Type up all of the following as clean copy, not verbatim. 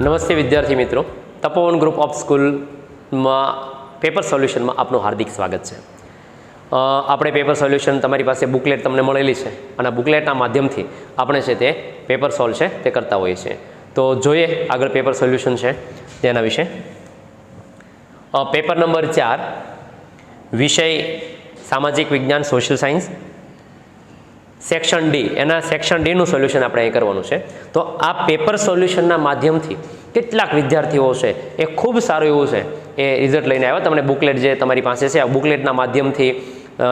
નમસ્તે વિદ્યાર્થી મિત્રો, તપોવન ગ્રુપ ઓફ સ્કૂલમાં પેપર સોલ્યુશનમાં આપનું હાર્દિક સ્વાગત છે. આપણે પેપર સોલ્યુશન તમારી પાસે બુકલેટ તમને મળેલી છે અને બુકલેટના માધ્યમથી આપણે છે તે પેપર સોલ્વ છે તે કરતા હોઈએ છીએ. તો જોઈએ આગળ પેપર સોલ્યુશન છે તેના વિશે. પેપર નંબર 4 વિષય સામાજિક વિજ્ઞાન સોશિયલ સાયન્સ સેક્શન ડી, એના સેક્શન ડીનું સોલ્યુશન આપણે અહીં કરવાનું છે. તો આ પેપર સોલ્યુશનના માધ્યમથી કેટલાક વિદ્યાર્થીઓ છે એ ખૂબ સારું એવું છે એ રિઝલ્ટ લઈને આવ્યા. તમને બુકલેટ જે તમારી પાસે છે આ બુકલેટના માધ્યમથી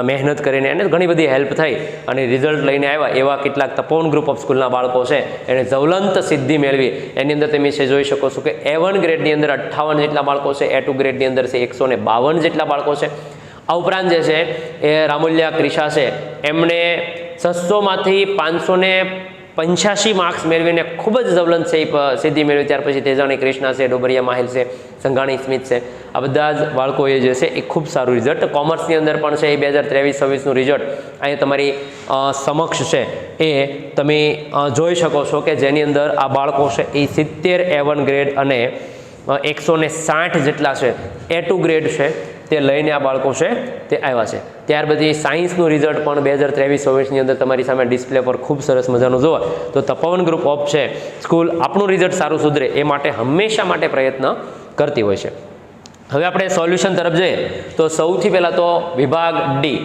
મહેનત કરીને એને ઘણી બધી હેલ્પ થઈ અને રિઝલ્ટ લઈને આવ્યા એવા કેટલાક તપોવન ગ્રુપ ઓફ સ્કૂલના બાળકો છે એને જ્વલંત સિદ્ધિ મેળવી. એની અંદર તમે છે જોઈ શકો છો કે A1 ગ્રેડની અંદર 58 જેટલા બાળકો છે, A2 ગ્રેડની અંદર છે 152 જેટલા બાળકો છે. આ ઉપરાંત જે છે એ રામુલિયા ક્રિશા છે એમણે 600માંથી 585 માર્ક્સ મેળવીને ખૂબ જ જ્વલંત સિદ્ધિ મેળવી. ત્યાર પછી તેજાણી કૃષ્ણા છે, ડોબરિયા માહિલ છે, સંઘાણી સ્મિત છે, આ બધા જ બાળકોએ જે છે એ ખૂબ સારું રિઝલ્ટ. કોમર્સની અંદર પણ છે એ 2023-24નું રિઝલ્ટ અહીંયા તમારી સમક્ષ છે એ તમે જોઈ શકો છો કે જેની અંદર આ બાળકો છે એ 70 A1 ગ્રેડ અને 160 જેટલા છે A2 ગ્રેડ છે તે લઈને આ બાળકો છે તે આવ્યા છે. ત્યાર પછી સાયન્સનું રિઝલ્ટ પણ 2023-24ની અંદર તમારી સામે ડિસ્પ્લે પર ખૂબ સરસ મજાનું જોવા. તો તપોવન ગ્રુપ ઓફ છે સ્કૂલ આપણું રિઝલ્ટ સારું સુધરે એ માટે હંમેશા માટે પ્રયત્ન કરતી હોય છે. હવે આપણે સોલ્યુશન તરફ જઈએ તો સૌથી પહેલાં તો વિભાગ ડી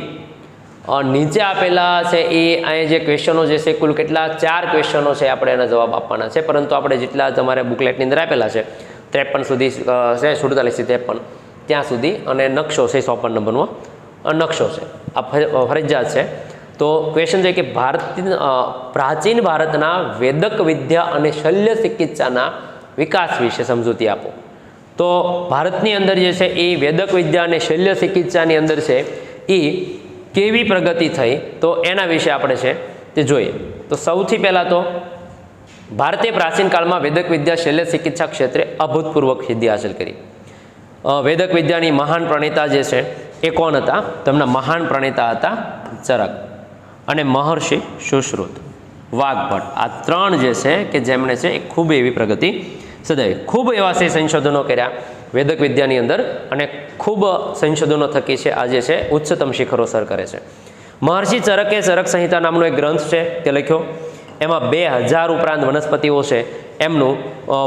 નીચે આપેલા છે એ અહીંયા જે ક્વેશ્ચનો જે છે કુલ કેટલા 4 ક્વેશ્ચનો છે આપણે એના જવાબ આપવાના છે. પરંતુ આપણે જેટલા તમારે બુકલેટની અંદર આપેલા છે 53 સુધી છે, 47 થી 53 ત્યાં સુધી, અને નકશો છે 54 નંબરનો નકશો છે આ ફરજિયાત છે. તો ક્વેશ્ચન છે કે પ્રાચીન ભારતના વેદક વિદ્યા અને શલ્ય ચિકિત્સાના વિકાસ વિશે સમજૂતી આપો. તો ભારતની અંદર જે છે એ વેદક વિદ્યા અને શલ્ય ચિકિત્સાની અંદર છે એ કેવી પ્રગતિ થઈ તો એના વિશે આપણે છે તે જોઈએ. તો સૌથી પહેલાં તો ભારતે પ્રાચીન કાળમાં વેદક વિદ્યા શલ્ય ચિકિત્સા ક્ષેત્રે અભૂતપૂર્વ સિદ્ધિ હાંસલ કરી. વેદક વિદ્યાની મહાન પ્રણેતા જે છે એ કોણ હતા? તેમના મહાન પ્રણેતા હતા ચરક અને મહર્ષિ સુશ્રુત, વાઘભટ્ટ. આ 3 જે છે કે જેમણે છે એ ખૂબ એવી પ્રગતિ સદાવી. ખૂબ એવા છે સંશોધનો કર્યા વેદક વિદ્યાની અંદર અને ખૂબ સંશોધનો થકી છે આજે છે ઉચ્ચતમ શિખરો સર કરે છે. મહર્ષિ ચરકે ચરક સંહિતા નામનો એક ગ્રંથ છે તે લખ્યો. એમાં 2000 ઉપરાંત વનસ્પતિઓ છે એમનું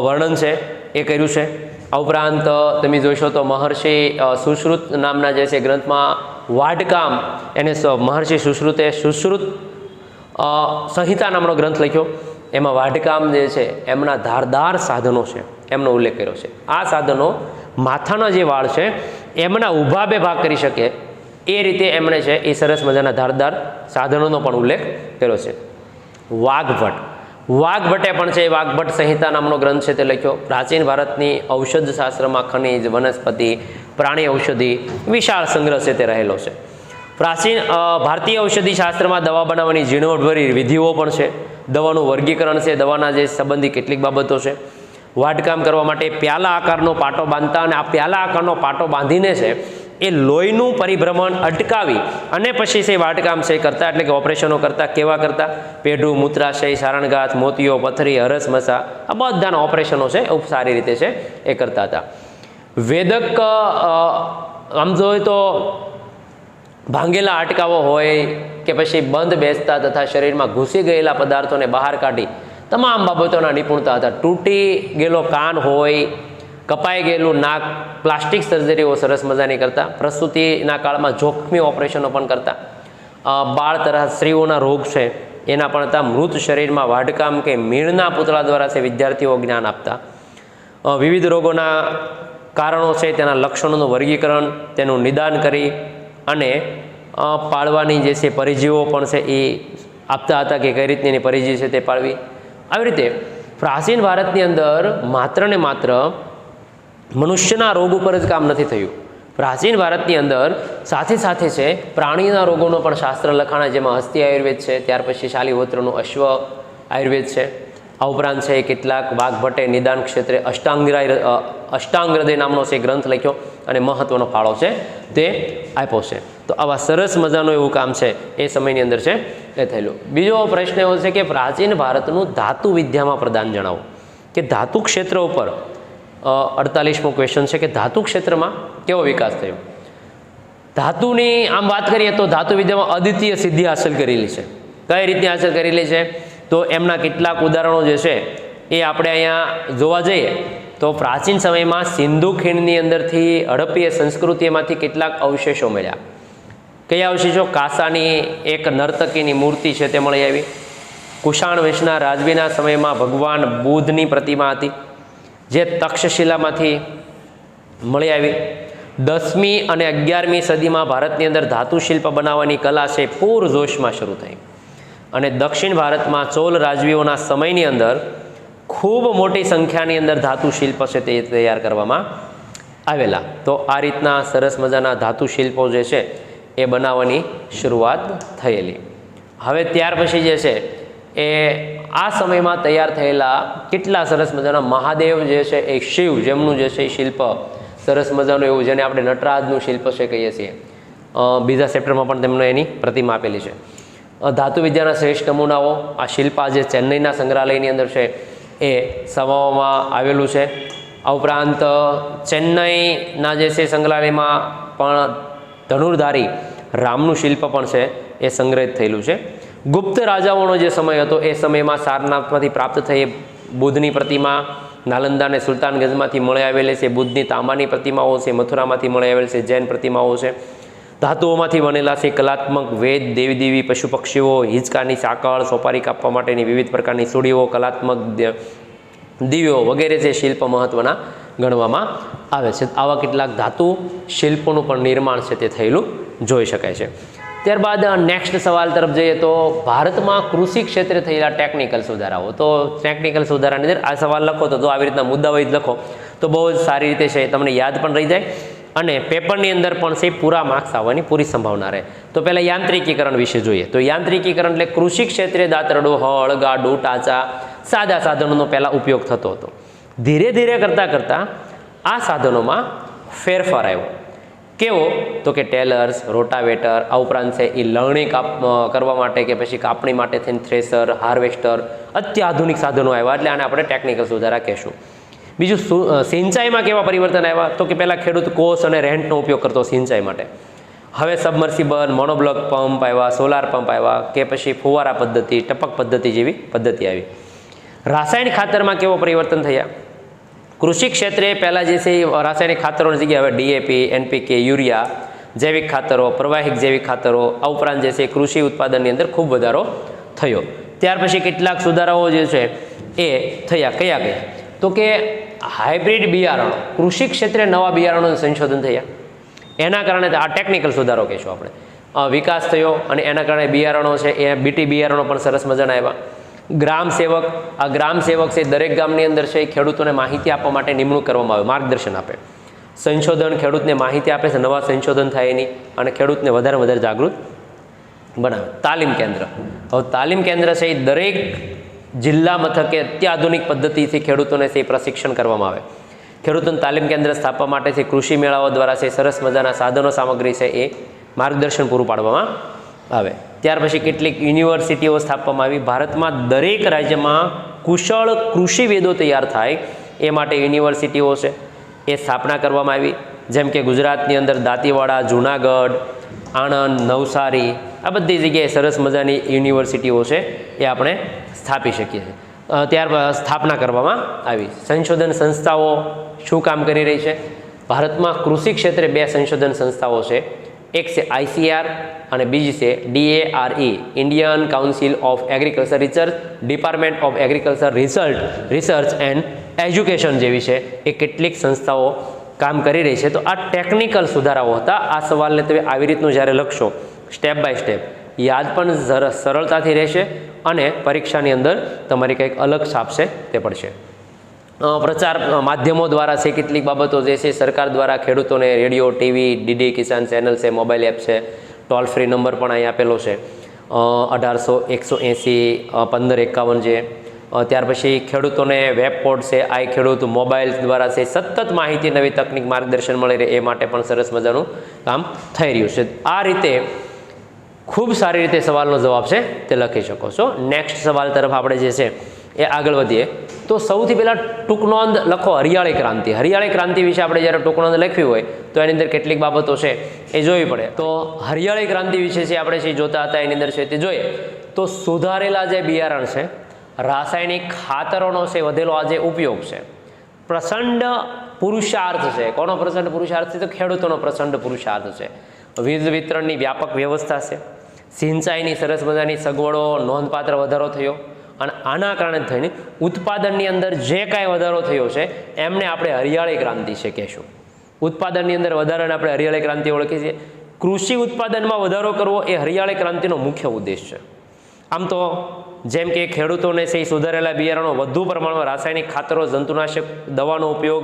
વર્ણન છે એ કર્યું છે. આ ઉપરાંત તમે જોશો તો મહર્ષિ સુશ્રુત નામના જે છે ગ્રંથમાં વાડકામ એને મહર્ષિ સુશ્રુતે સુશ્રુત સંહિતા નામનો ગ્રંથ લખ્યો. એમાં વાડકામ જે છે એમના ધારદાર સાધનો છે એમનો ઉલ્લેખ કર્યો છે. આ સાધનો માથાના જે વાળ છે એમના ઊભા બે ભાગ કરી શકે એ રીતે એમણે છે એ સરસ મજાના ધારદાર સાધનોનો પણ ઉલ્લેખ કર્યો છે. વાઘભટ્ટે પણ છે વાઘભટ્ટ સંહિતા નામનો ગ્રંથ છે તે લખ્યો. પ્રાચીન ભારતની ઔષધ શાસ્ત્રમાં ખનિજ, વનસ્પતિ, પ્રાણી ઔષધિ વિશાળ સંગ્રહ છે તે રહેલો છે. પ્રાચીન ભારતીય ઔષધિ શાસ્ત્રમાં દવા બનાવવાની ઝીણવટભરી વિધિઓ પણ છે. દવાનું વર્ગીકરણ છે, દવાના જે સંબંધી કેટલીક બાબતો છે. વાડકામ કરવા માટે પ્યાલા આકારનો પાટો બાંધતા અને આ પ્યાલા આકારનો પાટો બાંધીને છે એ લોહીનું પરિભ્રમણ અટકાવી અને પછી છે વાડકામ છે કરતા, એટલે કે ઓપરેશનો કરતા. કેવા કરતા? પેઢું, મૂત્રાશય, સારણગાંઠ, મોતિયો, પથરી, હરસમસા, આ બધાના ઓપરેશનો છે ખૂબ સારી રીતે છે એ કરતા હતા. વેદક આમ જોઈએ તો ભાંગેલા હાડકાઓ હોય કે પછી બંધ બેસતા તથા શરીરમાં ઘૂસી ગયેલા પદાર્થોને બહાર કાઢી તમામ બાબતોના નિપુણતા હતા. તૂટી ગયેલો કાન હોય, કપાઈ ગયેલું નાક, પ્લાસ્ટિક સર્જરીઓ સરસ મજાની કરતા. પ્રસૂતિના કાળમાં જોખમી ઓપરેશનો પણ કરતા. બાળ તરફ સ્ત્રીઓના રોગ છે એના પણ હતા. મૃત શરીરમાં વાડકામ કે મીણના પૂતળા દ્વારા છે વિદ્યાર્થીઓ જ્ઞાન આપતા. વિવિધ રોગોના કારણો છે તેના લક્ષણોનું વર્ગીકરણ, તેનું નિદાન કરી અને પાળવાની જે છે પરિજીવો પણ છે એ આપતા હતા કે કઈ રીતની એની પરિજી છે તે પાળવી. આવી રીતે પ્રાચીન ભારતની અંદર માત્ર ને માત્ર મનુષ્યના રોગ ઉપર જ કામ નથી થયું. પ્રાચીન ભારતની અંદર સાથે સાથે છે પ્રાણીના રોગોનો પણ શાસ્ત્ર લખાણા, જેમાં હસ્તી આયુર્વેદ છે, ત્યાર પછી શાલિહોત્રનું અશ્વ આયુર્વેદ છે. આ ઉપરાંત છે કેટલાક વાઘભટ્ટે નિદાન ક્ષેત્રે અષ્ટાંગ હૃદય નામનો છે ગ્રંથ લખ્યો અને મહત્વનો ફાળો છે તે આપ્યો છે. તો આવા સરસ મજાનું એવું કામ છે એ સમયની અંદર છે એ થયેલું. બીજો પ્રશ્ન એવો છે કે પ્રાચીન ભારતનું ધાતુ વિદ્યામાં પ્રદાન જણાવો. કે ધાતુ ક્ષેત્ર ઉપર 48મો ક્વેશ્ચન છે કે ધાતુ ક્ષેત્રમાં કેવો વિકાસ થયો. ધાતુની આમ વાત કરીએ તો ધાતુ વિદ્યામાં અદ્વિતીય સિદ્ધિ હાંસલ કરેલી છે. કઈ રીતે હાંસલ કરેલી છે? તો એમના કેટલાક ઉદાહરણો જે છે એ આપણે અહીંયા જોવા જઈએ તો પ્રાચીન સમયમાં સિંધુ ખીણની અંદરથી હડપ્પીય સંસ્કૃતિમાંથી કેટલાક અવશેષો મળ્યા. કયા અવશેષો? કાંસાની એક નર્તકીની મૂર્તિ છે તે મળી આવી. કુષાણ વંશના રાજવીના સમયમાં ભગવાન બુદ્ધની પ્રતિમા હતી જે તક્ષશિલામાંથી મળી આવી. 10મી અને 11મી સદીમાં ભારતની અંદર ધાતુ શિલ્પ બનાવવાની કલા છે પૂરજોશમાં શરૂ થઈ અને દક્ષિણ ભારતમાં ચોલ રાજવીઓના સમયની અંદર ખૂબ મોટી સંખ્યાની અંદર ધાતુ શિલ્પ છે તે તૈયાર કરવામાં આવેલા. તો આ રીતના સરસ મજાના ધાતુ શિલ્પો જે છે એ બનાવવાની શરૂઆત થયેલી. હવે ત્યાર પછી જે છે એ આ સમયમાં તૈયાર થયેલા કેટલા સરસ મજાના મહાદેવ જે છે એ શિવ જેમનું જે છે એ શિલ્પ સરસ મજાનું એવું જેને આપણે નટરાજનું શિલ્પ છે કહીએ છીએ. બીજા ચેપ્ટરમાં પણ તેમને એની પ્રતિમા આપેલી છે. ધાતુ વિદ્યાના શ્રેષ્ઠ નમૂનાઓ આ શિલ્પ જે ચેન્નઈના સંગ્રહાલયની અંદર છે એ સમાવવામાં આવેલું છે. આ ઉપરાંત ચેન્નઈના જે છે સંગ્રહાલયમાં પણ ધનુર્ધારી રામનું શિલ્પ પણ છે એ સંગ્રહિત થયેલું છે. ગુપ્ત રાજાઓનો જે સમય હતો એ સમયમાં સારનાથમાંથી પ્રાપ્ત થઈ બુદ્ધની પ્રતિમા, નાલંદા અને સુલતાનગંજમાંથી મળી આવેલી છે બુદ્ધની તાંબાની પ્રતિમાઓ છે, મથુરામાંથી મળી આવેલી છે જૈન પ્રતિમાઓ છે. ધાતુઓમાંથી બનેલા છે કલાત્મક વેદ, દેવી દેવી, પશુ પક્ષીઓ, હિંચકાની સાંકળ, સોપારી કાપવા માટેની વિવિધ પ્રકારની સુડીઓ, કલાત્મક દીવીઓ વગેરે જે શિલ્પ મહત્ત્વના ગણવામાં આવે છે. આવા કેટલાક ધાતુ શિલ્પોનું પણ નિર્માણ છે તે થયેલું જોઈ શકાય છે. ત્યારબાદ નેક્સ્ટ સવાલ તરફ જઈએ તો ભારતમાં કૃષિ ક્ષેત્રે થયેલા ટેકનિકલ સુધારાઓ. તો ટેકનિકલ સુધારાની અંદર આ સવાલ લખો તો આવી રીતના મુદ્દાવાઇઝ લખો તો બહુ જ સારી રીતે છે તમને યાદ પણ રહી જાય અને પેપરની અંદર પણ છે પૂરા માર્ક્સ આવવાની પૂરી સંભાવના રહે. તો પહેલાં યાંત્રિકીકરણ વિશે જોઈએ. તો યાંત્રિકીકરણ એટલે કૃષિ ક્ષેત્રે દાંતરડો, હળ, ગાડું, ટાંચા, સાદા સાધનોનો પહેલાં ઉપયોગ થતો હતો. ધીરે ધીરે કરતાં આ સાધનોમાં ફેરફાર આવ્યો. કેવો? તો કે ટેલર્સ, રોટાવેટર, આ ઉપરાંત છે એ લણણી કરવા માટે કે પછી કાપણી માટે થઈને થ્રેસર, હાર્વેસ્ટર, અત્યાધુનિક સાધનો આવ્યા એટલે આને આપણે ટેકનિકલ સુધારા કહેશું. બીજું સિંચાઈમાં કેવા પરિવર્તન આવ્યા? તો કે પહેલાં ખેડૂત કોસ અને રેન્ટનો ઉપયોગ કરતો સિંચાઈ માટે. હવે સબમર્સિબલ, મોનોબ્લોક પંપ આવ્યા, સોલાર પંપ આવ્યા કે પછી ફુવારા પદ્ધતિ, ટપક પદ્ધતિ જેવી પદ્ધતિ આવી. રાસાયણિક ખાતરમાં કેવો પરિવર્તન થયા? કૃષિ ક્ષેત્રે પહેલાં જે છે રાસાયણિક ખાતરોની જગ્યાએ હવે ડીએપી, એનપીકે, યુરિયા, જૈવિક ખાતરો, પ્રવાહિક જૈવિક ખાતરો, આ ઉપરાંત જે છે કૃષિ ઉત્પાદનની અંદર ખૂબ વધારો થયો. ત્યાર પછી કેટલાક સુધારાઓ જે છે એ થયા. કયા? તો કે હાઇબ્રિડ બિયારણો, કૃષિ ક્ષેત્રે નવા બિયારણોનું સંશોધન થયા. એના કારણે આ ટેકનિકલ સુધારો કહીશું આપણે. વિકાસ થયો અને એના કારણે બિયારણો છે એ બીટી બિયારણો પણ સરસ મજાના આવ્યા. ગ્રામ સેવક, આ ગ્રામ સેવક છે દરેક ગામની અંદર છે એ ખેડૂતોને માહિતી આપવા માટે નિમણૂક કરવામાં આવે, માર્ગદર્શન આપે. સંશોધન, ખેડૂતને માહિતી આપે છે, નવા સંશોધન થાય એની અને ખેડૂતને વધારે જાગૃત બનાવે. તાલીમ કેન્દ્ર, હવે તાલીમ કેન્દ્ર છે એ દરેક જિલ્લા મથકે અત્યાધુનિક પદ્ધતિથી ખેડૂતોને છે પ્રશિક્ષણ કરવામાં આવે. ખેડૂતોને તાલીમ કેન્દ્ર સ્થાપવા માટે છે કૃષિ મેળાઓ દ્વારા છે સરસ મજાના સાધનો સામગ્રી છે એ માર્ગદર્શન પૂરું પાડવામાં આવે. ત્યાર પછી કેટલીક યુનિવર્સિટીઓ સ્થાપવામાં આવી. ભારતમાં દરેક રાજ્યમાં કુશળ કૃષિવેદો તૈયાર થાય એ માટે યુનિવર્સિટીઓ છે એ સ્થાપના કરવામાં આવી. જેમ કે ગુજરાતની અંદર દાંતીવાડા, જૂનાગઢ, આણંદ, નવસારી, આ બધી જગ્યાએ સરસ મજાની યુનિવર્સિટીઓ છે એ આપણે સ્થાપી શકીએ છીએ. ત્યારબાદ સ્થાપના કરવામાં આવી. સંશોધન સંસ્થાઓ શું કામ કરી રહી છે? ભારતમાં કૃષિ ક્ષેત્રે 2 સંશોધન સંસ્થાઓ છે. એક છે ICAR અને બીજી છે DARE, Indian council of agriculture research, department of agriculture research and education જેવી છે એ કેટલીક સંસ્થાઓ કામ કરી રહી છે. તો આ ટેકનિકલ સુધારાઓ હતા. આ સવાલને તમે આવી રીતનું જ્યારે લખશો સ્ટેપ બાય સ્ટેપ યાદ પણ સરળતાથી રહેશે અને પરીક્ષાની અંદર તમારી કંઈક અલગ છાપ છે તે પડશે. પ્રચાર માધ્યમો દ્વારા છે કેટલીક બાબતો જે છે સરકાર દ્વારા ખેડૂતોને રેડિયો, ટીવી, ડીડી કિસાન ચેનલ છે, મોબાઈલ એપ છે, ટોલ ફ્રી નંબર પણ અહીં આપેલો છે 1800-180-1551 છે. ત્યાર પછી ખેડૂતોને વેબ પોર્ટ છે, આઈ ખેડૂત મોબાઈલ દ્વારા છે સતત માહિતી, નવી તકનિક, માર્ગદર્શન મળી રહે એ માટે પણ સરસ મજાનું કામ થઈ રહ્યું છે. આ રીતે ખૂબ સારી રીતે સવાલનો જવાબ છે તે લખી શકો છો. નેક્સ્ટ સવાલ તરફ આપણે જે છે એ આગળ વધીએ તો સૌથી પહેલાં ટૂંક નોંધ લખો હરિયાળી ક્રાંતિ. હરિયાળી ક્રાંતિ વિશે આપણે જ્યારે ટૂંક નોંધ લખવી હોય તો એની અંદર કેટલીક બાબતો છે એ જોવી પડે. તો હરિયાળી ક્રાંતિ વિશે જે આપણે જે જોતા હતા એની અંદર છે તે જોઈએ તો સુધારેલા જે બિયારણ છે, રાસાયણિક ખાતરોનો છે વધેલો આ જે ઉપયોગ છે, પ્રચંડ પુરુષાર્થ છે. કોનો પ્રચંડ પુરુષાર્થ છે? તો ખેડૂતોનો પ્રચંડ પુરુષાર્થ છે. વીજ વિતરણની વ્યાપક વ્યવસ્થા છે, સિંચાઈની સરસ મજાની સગવડો નોંધપાત્ર વધારો થયો અને આના કારણે થઈને ઉત્પાદનની અંદર જે કાંઈ વધારો થયો છે એમને આપણે હરિયાળી ક્રાંતિ છે કહેશું. ઉત્પાદનની અંદર વધારાને આપણે હરિયાળી ક્રાંતિ ઓળખીએ છીએ. કૃષિ ઉત્પાદનમાં વધારો કરવો એ હરિયાળી ક્રાંતિનો મુખ્ય ઉદ્દેશ છે. આમ તો જેમ કે ખેડૂતોને છે સુધારેલા બિયારણો, વધુ પ્રમાણમાં રાસાયણિક ખાતરો, જંતુનાશક દવાનો ઉપયોગ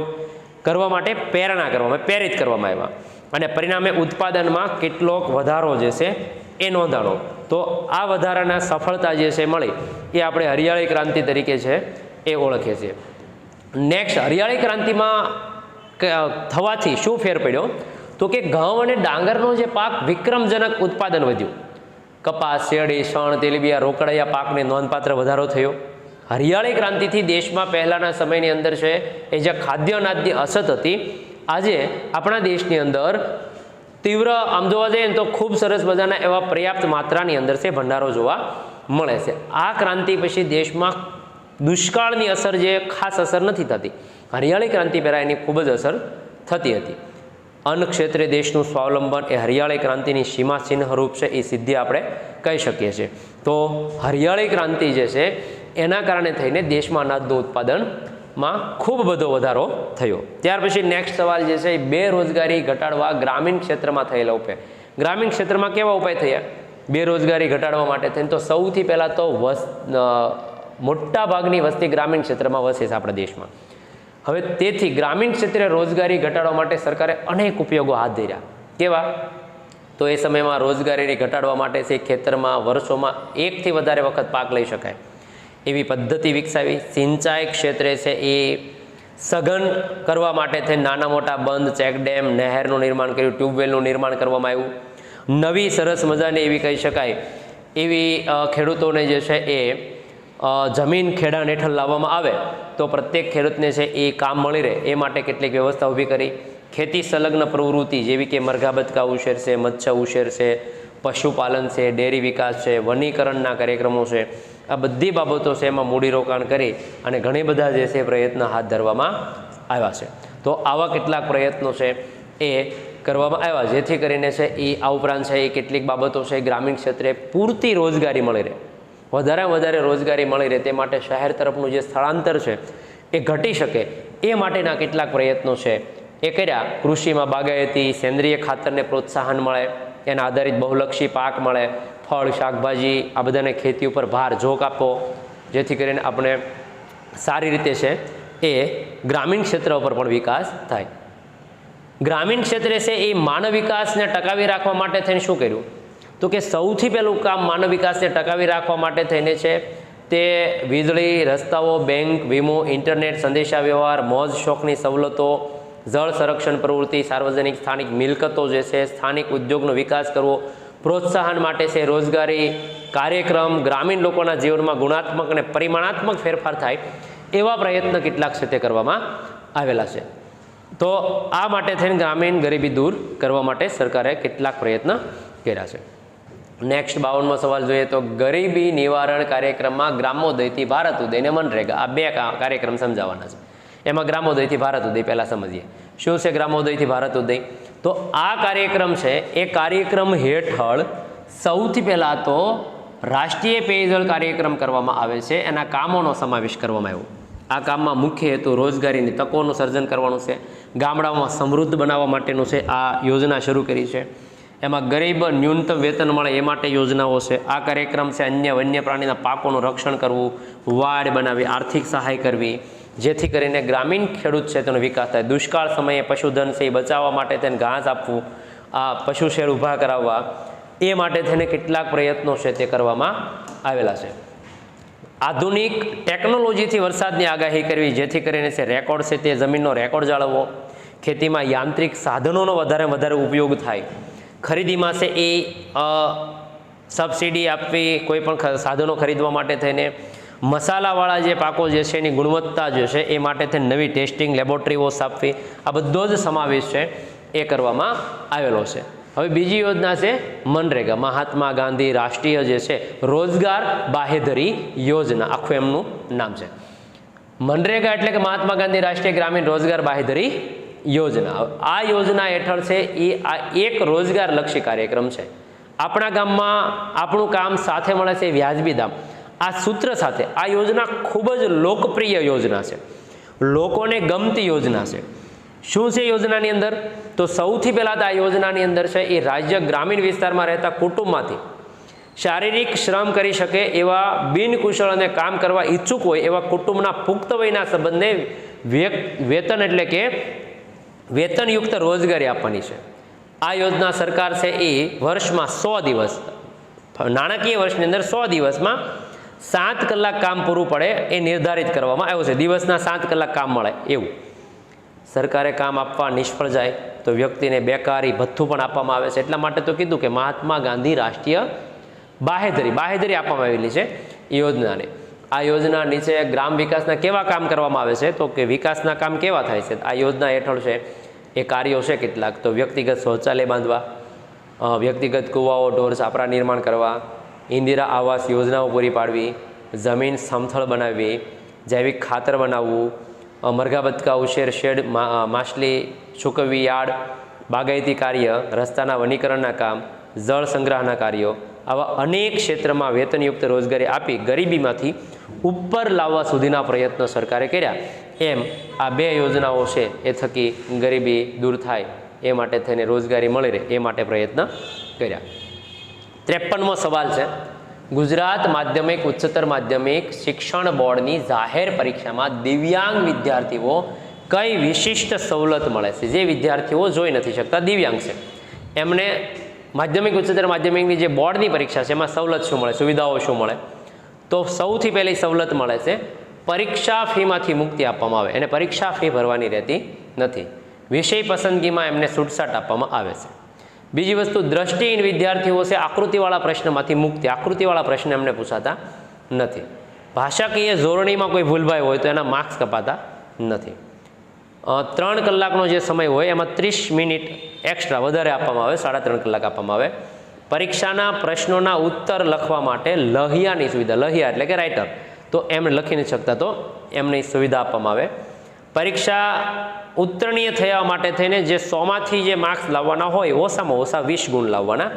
કરવા માટે પ્રેરિત કરવામાં આવ્યા અને પરિણામે ઉત્પાદનમાં કેટલોક વધારો જે છે એ નોંધાણો. તો આ વધારાના સફળતા જે છે મળી એ આપણે હરિયાળી ક્રાંતિ તરીકે છે એ ઓળખીએ છીએ. નેક્સ્ટ, હરિયાળી ક્રાંતિમાં થવાથી શું ફેર પડ્યો? તો કે ઘઉં અને ડાંગરનો જે પાક વિક્રમજનક ઉત્પાદન વધ્યું. કપાસ, શેરડી, શણ, તેલીબિયા, રોકડિયા પાકને નોંધપાત્ર વધારો થયો. હરિયાળી ક્રાંતિથી દેશમાં પહેલાંના સમયની અંદર છે એ જે ખાદ્ય અનાજની અછત હતી, આજે આપણા દેશની અંદર તીવ્ર આમ જોવા જઈએ તો ખૂબ સરસ મજાના એવા પર્યાપ્ત માત્રાની અંદર છે ભંડારો જોવા મળે છે. આ ક્રાંતિ પછી દેશમાં દુષ્કાળની અસર જે ખાસ અસર નથી થતી, હરિયાળી ક્રાંતિ પહેલાં એની ખૂબ જ અસર થતી હતી. અન્ન ક્ષેત્રે દેશનું સ્વાવલંબન એ હરિયાળી ક્રાંતિની સીમાચિહ્ન રૂપ છે, એ સિદ્ધિ આપણે કહી શકીએ છીએ. તો હરિયાળી ક્રાંતિ જે છે એના કારણે થઈને દેશમાં અનાજનું ઉત્પાદનમાં ખૂબ બધો વધારો થયો. ત્યાર પછી નેક્સ્ટ સવાલ જે છે એ બેરોજગારી ઘટાડવા ગ્રામીણ ક્ષેત્રમાં થયેલા ઉપાય. ગ્રામીણ ક્ષેત્રમાં કેવા ઉપાય થયા બેરોજગારી ઘટાડવા માટે થઈને? તો સૌથી પહેલાં તો મોટા ભાગની વસ્તી ગ્રામીણ ક્ષેત્રમાં વસે છે આપણા દેશમાં. હવે તેથી ગ્રામીણ ક્ષેત્રે રોજગારી ઘટાડવા માટે સરકારે અનેક ઉપયોગો હાથ ધર્યા. કેવા? તો એ સમયમાં રોજગારીને ઘટાડવા માટે છે ખેતરમાં વર્ષોમાં એકથી વધારે વખત પાક લઈ શકાય એવી પદ્ધતિ વિકસાવી. સિંચાઈ ક્ષેત્રે છે એ સઘન કરવા માટે થઈ નાના મોટા બંધ, ચેકડેમ, નહેરનું નિર્માણ કર્યું, ટ્યુબવેલનું નિર્માણ કરવામાં આવ્યું. નવી સરસ મજાની એવી કહી શકાય એવી ખેડૂતોને જે છે એ જમીન ખેડાણ હેઠળ લાવવામાં આવે તો પ્રત્યેક ખેડૂતને છે એ કામ મળી રહે એ માટે કેટલીક વ્યવસ્થા ઊભી કરી. ખેતી સંલગ્ન પ્રવૃત્તિ જેવી કે મરઘા બતકા ઉછેર છે, મત્સ્ય ઉછેર છે, પશુપાલન છે, ડેરી વિકાસ છે, વનીકરણના કાર્યક્રમો છે, આ બધી બાબતો છે એમાં મૂડીરોકાણ કરી અને ઘણી બધા જે છે પ્રયત્નો હાથ ધરવામાં આવ્યા છે. તો આવા કેટલાક પ્રયત્નો છે એ કરવામાં આવ્યા જેથી કરીને છે એ આ ઉપરાંત છે એ કેટલીક બાબતો છે ગ્રામીણ ક્ષેત્રે પૂરતી રોજગારી મળી રહે, વધારેમાં વધારે રોજગારી મળી રહે તે માટે શહેર તરફનું જે સ્થળાંતર છે એ ઘટી શકે એ માટેના કેટલાક પ્રયત્નો છે એ કર્યા. કૃષિમાં બાગાયતી, સેન્દ્રિય ખાતરને પ્રોત્સાહન મળે, એના આધારિત બહુલક્ષી પાક મળે, ફળ, શાકભાજી આ બધાને ખેતી ઉપર ભાર જોક આપવો જેથી કરીને આપણે સારી રીતે છે એ ગ્રામીણ ક્ષેત્ર ઉપર પણ વિકાસ થાય. ગ્રામીણ ક્ષેત્રે છે એ માનવ વિકાસને ટકાવી રાખવા માટે થઈને શું કર્યું? તો કે સૌથી પહેલું કામ માનવ વિકાસને ટકાવી રાખવા માટે થઈને છે તે વીજળી, રસ્તાઓ, બેંક, વીમો, ઇન્ટરનેટ, સંદેશા વ્યવહાર, મોજ શોખની સવલતો, જળ સંરક્ષણ પ્રવૃત્તિ, સાર્વજનિક સ્થાનિક મિલકતો જે છે, સ્થાનિક ઉદ્યોગનો વિકાસ કરવો, પ્રોત્સાહન માટે છે રોજગારી કાર્યક્રમ, ગ્રામીણ લોકોના જીવનમાં ગુણાત્મક અને પરિમાણાત્મક ફેરફાર થાય એવા પ્રયત્ન કેટલાક છે તે કરવામાં આવેલા છે. તો આ માટે થઈને ગ્રામીણ ગરીબી દૂર કરવા માટે સરકારે કેટલાક પ્રયત્ન કર્યા છે. નેક્સ્ટ 52મો સવાલ જોઈએ તો ગરીબી નિવારણ કાર્યક્રમમાં ગ્રામોદયથી ભારત ઉદય અને મનરેગા આ બે કાર્યક્રમ સમજાવવાના છે. એમાં ગ્રામોદયથી ભારત ઉદય પહેલાં સમજીએ. શું છે ગ્રામોદયથી ભારત ઉદય? તો આ કાર્યક્રમ છે એ કાર્યક્રમ હેઠળ સૌથી પહેલાં તો રાષ્ટ્રીય પેયજળ કાર્યક્રમ કરવામાં આવે છે, એના કામોનો સમાવેશ કરવામાં આવ્યો. આ કામમાં મુખ્ય હેતુ રોજગારીની તકોનું સર્જન કરવાનું છે, ગામડાઓમાં સમૃદ્ધ બનાવવા માટેનું છે આ યોજના શરૂ કરી છે. એમાં ગરીબ ન્યૂનતમ વેતન મળે એ માટે યોજનાઓ છે. આ કાર્યક્રમ છે અન્ય વન્ય પ્રાણીના પાકોનું રક્ષણ કરવું, વાડ બનાવી, આર્થિક સહાય કરવી જેથી કરીને ગ્રામીણ ખેડૂત છે તેનો વિકાસ થાય. દુષ્કાળ સમયે પશુધન છે એ બચાવવા માટે તેને ઘાસ આપવું, આ પશુ શેડ ઊભા કરાવવા એ માટે થઈને કેટલાક પ્રયત્નો છે તે કરવામાં આવેલા છે. આધુનિક ટેકનોલોજીથી વરસાદની આગાહી કરવી જેથી કરીને છે રેકોર્ડ છે તે જમીનનો રેકોર્ડ જાળવવો, ખેતીમાં યાંત્રિક સાધનોનો વધારે ઉપયોગ થાય, ખરીદીમાં છે એ સબસિડી આપવી કોઈ પણ સાધનો ખરીદવા માટે થઈને, મસાલાવાળા જે પાકો જે છે એની ગુણવત્તા જે છે એ માટે થઈને નવી ટેસ્ટિંગ લેબોરેટરીઓ સ્થાપવી, આ બધો જ સમાવેશ છે એ કરવામાં આવેલો છે. હવે બીજી યોજના છે મનરેગા, મહાત્મા ગાંધી રાષ્ટ્રીય જે છે રોજગાર બાહેધરી યોજના, આખું એમનું નામ છે. મનરેગા એટલે કે મહાત્મા ગાંધી રાષ્ટ્રીય ગ્રામીણ રોજગાર બાહેધરી યોજના. આ યોજના હેઠળ છે એ આ એક રોજગારલક્ષી કાર્યક્રમ છે. આપણા ગામમાં આપણું કામ સાથે મળે છે વ્યાજબી દામ, આ સૂત્ર સાથે આ યોજના ખૂબ જ લોકપ્રિય યોજના છે, લોકોને ગમતી યોજના છે. શું છે યોજનાની અંદર? તો સૌથી પહેલાં તો આ યોજનાની અંદર છે એ રાજ્ય ગ્રામીણ વિસ્તારમાં રહેતા કુટુંબમાંથી શારીરિક શ્રમ કરી શકે એવા બિનકુશળ અને કામ કરવા ઈચ્છુક હોય એવા કુટુંબના પુખ્ત વયના સંબંધને વેતન એટલે કે વેતનયુક્ત રોજગારી આપવાની છે. આ યોજના સરકાર છે એ વર્ષમાં 100 દિવસ, નાણાકીય વર્ષની અંદર 100 દિવસમાં 7 કલાક કામ પૂરું પડે એ નિર્ધારિત કરવામાં આવ્યું છે. દિવસના 7 કલાક કામ મળે એવું. સરકારે કામ આપવા નિષ્ફળ જાય તો વ્યક્તિને બેકારી ભથ્થું પણ આપવામાં આવે છે. એટલા માટે તો કીધું કે મહાત્મા ગાંધી રાષ્ટ્રીય બાહેધરી આપવામાં આવેલી છે એ યોજનાને. આ યોજના નીચે ગ્રામ વિકાસના કેવા કામ કરવામાં આવે છે? તો કે વિકાસના કામ કેવા થાય છે આ યોજના હેઠળ છે એ કાર્યો છે કેટલાક. તો વ્યક્તિગત શૌચાલય બાંધવા, વ્યક્તિગત કૂવાઓ ઢોર છાપરા નિર્માણ કરવા, ઇન્દિરા આવાસ યોજનાઓ પૂરી પાડવી, જમીન સમથળ બનાવવી, જૈવિક ખાતર બનાવવું, મરઘા બતકા ઉછેર, શેડ માછલી સૂકવવી યાર્ડ, બાગાયતી કાર્ય, રસ્તાના વનીકરણના કામ, જળ સંગ્રહના કાર્યો, આવા અનેક ક્ષેત્રમાં વેતનયુક્ત રોજગારી આપી ગરીબીમાંથી ઉપર લાવવા સુધીના પ્રયત્નો સરકારે કર્યા. એમ આ બે યોજનાઓ છે એ થકી ગરીબી દૂર થાય એ માટે થઈને રોજગારી મળી રહે એ માટે પ્રયત્ન કર્યા. 53મો સવાલ છે, ગુજરાત માધ્યમિક ઉચ્ચતર માધ્યમિક શિક્ષણ બોર્ડની જાહેર પરીક્ષામાં દિવ્યાંગ વિદ્યાર્થીઓ કઈ વિશિષ્ટ સવલત મળે છે? જે વિદ્યાર્થીઓ જોઈ નથી શકતા, દિવ્યાંગ છે, એમને માધ્યમિક ઉચ્ચતર માધ્યમિકની જે બોર્ડની પરીક્ષા છે એમાં સવલત શું મળે, સુવિધાઓ શું મળે? તો સૌથી પહેલી સવલત મળે છે પરીક્ષા ફીમાંથી મુક્તિ આપવામાં આવે. એને પરીક્ષા ફી ભરવાની રહેતી નથી. વિષય પસંદગીમાં એમને છૂટછાટ આપવામાં આવે છે. બીજી વસ્તુ, દ્રષ્ટિહીન વિદ્યાર્થીઓ છે આકૃતિવાળા પ્રશ્નમાંથી મુક્તિ, આકૃતિવાળા પ્રશ્ન એમને પૂછાતા નથી. ભાષાકીય જોડણીમાં કોઈ ભૂલભાઈ હોય તો એના માર્ક્સ કપાતા નથી. 3 કલાકનો જે સમય હોય એમાં 30 મિનિટ એક્સ્ટ્રા વધારે આપવામાં આવે, 3.5 કલાક આપવામાં આવે. પરીક્ષાના પ્રશ્નોના ઉત્તર લખવા માટે લહિયાની સુવિધા, લહિયા એટલે કે રાઇટર, તો એમને લખી નથી શકતા તો એમની સુવિધા આપવામાં આવે. પરીક્ષા ઉત્તીર્ણ થયા માટે થઈને જે 100માંથી જે માર્ક્સ લાવવાના હોય ઓછામાં ઓછા 20 ગુણ લાવવાના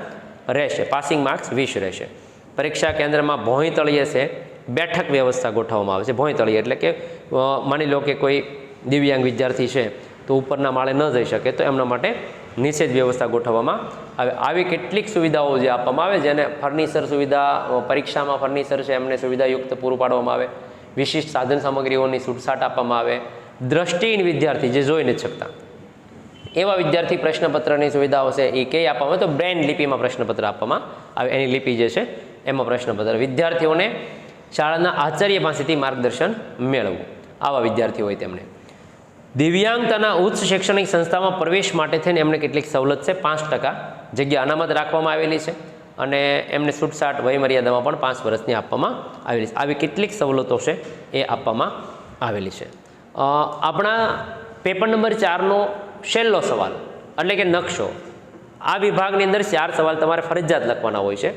રહેશે, પાસિંગ માર્ક્સ 20 રહેશે. પરીક્ષા કેન્દ્રમાં ભોંય તળિયે છે બેઠક વ્યવસ્થા ગોઠવવામાં આવે છે. ભોંય તળિયે એટલે કે માની લો કે કોઈ દિવ્યાંગ વિદ્યાર્થી છે તો ઉપરના માળે ન જઈ શકે તો એમના માટે નીચે જ વ્યવસ્થા ગોઠવવામાં આવે. આવી કેટલીક સુવિધાઓ જે આપવામાં આવે, જેને ફર્નિચર સુવિધા, પરીક્ષામાં ફર્નિચર છે એમને સુવિધાયુક્ત પૂરું પાડવામાં આવે. વિશિષ્ટ સાધન સામગ્રીઓની છૂટછાટ આપવામાં આવે. દ્રષ્ટિહીન વિદ્યાર્થી જે જોઈ નથી શકતા એવા વિદ્યાર્થી પ્રશ્નપત્રની સુવિધાઓ છે એ કઈ આપવામાં આવે? તો બ્રેન લિપિમાં પ્રશ્નપત્ર આપવામાં આવે. એની લિપિ જે છે એમાં પ્રશ્નપત્ર. વિદ્યાર્થીઓને શાળાના આચાર્ય પાસેથી માર્ગદર્શન મેળવવું, આવા વિદ્યાર્થીઓ હોય તેમને. દિવ્યાંગતાના ઉચ્ચ શૈક્ષણિક સંસ્થામાં પ્રવેશ માટે થઈને એમને કેટલીક સવલત છે. 5% જગ્યા અનામત રાખવામાં આવેલી છે અને એમને છૂટછાટ વયમર્યાદામાં પણ 5 વર્ષની આપવામાં આવેલી છે. આવી કેટલીક સવલતો છે એ આપવામાં આવેલી છે. આપણા પેપર નંબર 4નો છેલ્લો સવાલ એટલે કે નકશો. આ વિભાગની અંદર 4 સવાલ તમારે ફરજિયાત લખવાના હોય છે.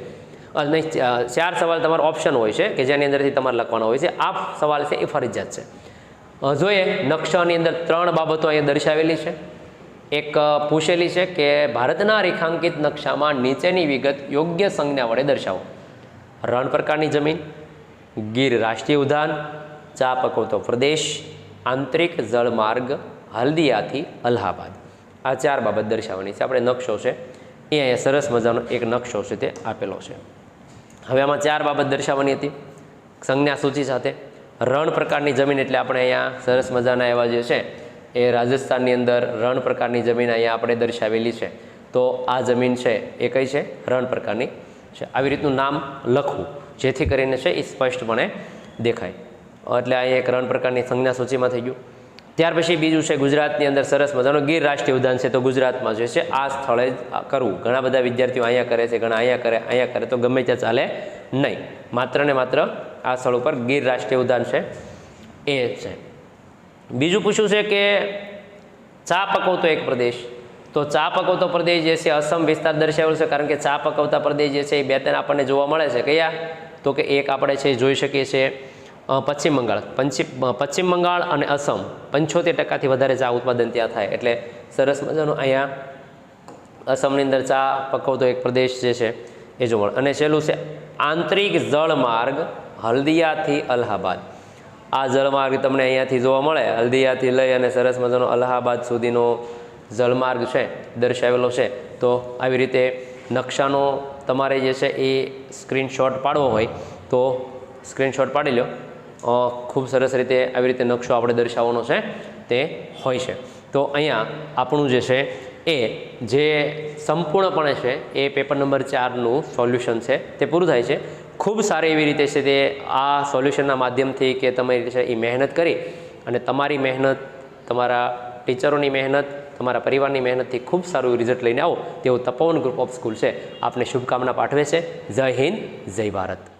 નહીં, 4 સવાલ તમારો ઓપ્શન હોય છે કે જેની અંદરથી તમારે લખવાના હોય છે. આ સવાલ છે એ ફરજિયાત છે. જોઈએ, નકશાની અંદર 3 બાબતો અહીંયા દર્શાવેલી છે. એક પૂછેલી છે કે ભારતના રેખાંકિત નકશામાં નીચેની વિગત યોગ્ય સંજ્ઞા વડે દર્શાવો. રણ પ્રકારની જમીન, ગીર રાષ્ટ્રીય ઉદ્યાન, ચા પકવતો પ્રદેશ, આંતરિક જળમાર્ગ હલ્દિયાથી અલ્હાબાદ. આ 4 બાબત દર્શાવવાની છે. આપણે નકશો છે એ અહીંયા સરસ મજાનો એક નકશો છે તે આપેલો છે. હવે આમાં 4 બાબત દર્શાવવાની હતી સંજ્ઞા સૂચિ સાથે. રણ પ્રકારની જમીન એટલે આપણે અહીંયા સરસ મજાના એવા જે છે એ રાજસ્થાનની અંદર રણ પ્રકારની જમીન અહીંયા આપણે દર્શાવેલી છે. તો આ જમીન છે એ કઈ છે? રણ પ્રકારની છે. આવી રીતનું નામ લખવું જેથી કરીને છે એ સ્પષ્ટપણે દેખાય. એટલે અહીંયા એક રણ પ્રકારની સંજ્ઞા સૂચિમાં થઈ ગયું. ત્યાર પછી બીજું છે ગુજરાતની અંદર સરસ મજાનો ગીર રાષ્ટ્રીય ઉદ્યાન છે તો ગુજરાતમાં જે છે આ સ્થળે જ કરવું. ઘણા બધા વિદ્યાર્થીઓ અહીંયા કરે છે, ઘણા અહીંયા કરે તો ગમે ત્યાં ચાલે નહીં. માત્ર ને માત્ર આ સ્થળ ઉપર ગીર રાષ્ટ્રીય ઉદ્યાન છે એ છે. બીજું પૂછ્યું છે કે ચા પકવતો એક પ્રદેશ, તો ચા પકવતો પ્રદેશ જે છે અસમ વિસ્તાર દર્શાવેલો છે, કારણ કે ચા પકવતા પ્રદેશ જે છે એ 2-3 આપણને જોવા મળે છે. કયા? તો કે એક આપણે છે જોઈ શકીએ છીએ પશ્ચિમ બંગાળ. પશ્ચિમ બંગાળ અને અસમ 75% વધારે ચા ઉત્પાદન ત્યાં થાય, એટલે સરસ મજાનું અહીંયા અસમની અંદર ચા પકવતો એક પ્રદેશ જે છે એ જોવા મળે. અને છેલ્લું છે આંતરિક જળમાર્ગ હલ્દિયાથી અલ્હાબાદ. આ જળમાર્ગ તમને અહીંયાથી જોવા મળે, હલ્દિયાથી લઈ અને સરસ મજાનો અલ્હાબાદ સુધીનો જળમાર્ગ છે દર્શાવેલો છે. તો આવી રીતે નકશાનો તમારે જે છે એ સ્ક્રીનશોટ પાડવો હોય તો સ્ક્રીનશોટ પાડી લો. ખૂબ સરસ રીતે આવી રીતે નકશો આપણે દર્શાવવાનો છે તે હોય છે. તો અહીંયા આપણું જે છે એ જે સંપૂર્ણપણે છે એ પેપર નંબર 4નું સોલ્યુશન છે તે પૂરું થાય છે. ખૂબ સારી એવી રીતે છે તે આ સોલ્યુશનના માધ્યમથી કે તમે છે એ મહેનત કરી અને તમારી મહેનત, તમારા ટીચરોની મહેનત, તમારા પરિવારની મહેનતથી ખૂબ સારું રિઝલ્ટ લઈને આવો તેવું તપોવન ગ્રુપ ઓફ સ્કૂલ છે આપને શુભકામના પાઠવે છે. જય હિન્દ, જય ભારત.